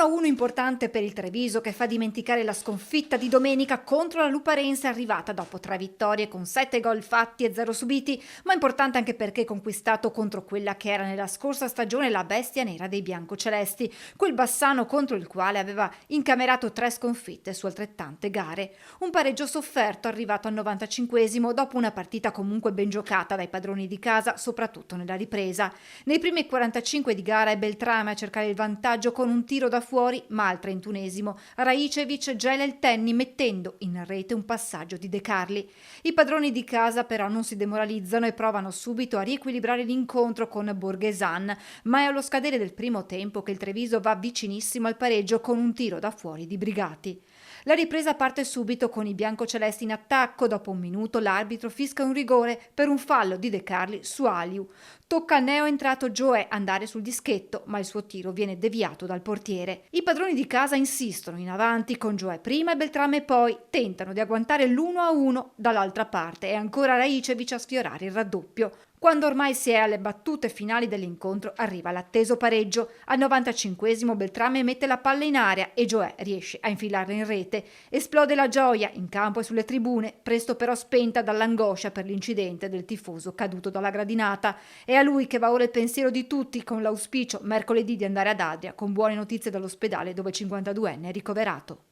1-1 importante per il Treviso che fa dimenticare la sconfitta di domenica contro la Luparense arrivata dopo 3 vittorie con 7 gol fatti e 0 subiti, ma importante anche perché conquistato contro quella che era nella scorsa stagione la bestia nera dei biancocelesti, quel Bassano contro il quale aveva incamerato 3 sconfitte su altrettante gare. Un pareggio sofferto arrivato al 95esimo dopo una partita comunque ben giocata dai padroni di casa, soprattutto nella ripresa. Nei primi 45 di gara è Beltrame a cercare il vantaggio con un tiro da fuori, ma al 31esimo Raicevic gela il Tenni mettendo in rete un passaggio di De Carli. I padroni di casa però non si demoralizzano e provano subito a riequilibrare l'incontro con Borghesan, ma è allo scadere del primo tempo che il Treviso va vicinissimo al pareggio con un tiro da fuori di Brigati. La ripresa parte subito con i biancocelesti in attacco, dopo un minuto l'arbitro fischia un rigore per un fallo di De Carli su Aliu. Tocca al neoentrato Gioè andare sul dischetto, ma il suo tiro viene deviato dal portiere. I padroni di casa insistono in avanti con Gioè prima e Beltrame poi, tentano di agguantare l'1-1 dall'altra parte e ancora Raicevic a sfiorare il raddoppio. Quando ormai si è alle battute finali dell'incontro arriva l'atteso pareggio. Al 95esimo Beltrame mette la palla in aria e Gioè riesce a infilarla in rete. Esplode la gioia in campo e sulle tribune, presto però spenta dall'angoscia per l'incidente del tifoso caduto dalla gradinata. È a lui che va ora il pensiero di tutti, con l'auspicio mercoledì di andare ad Adria con buone notizie dall'ospedale dove il 52enne è ricoverato.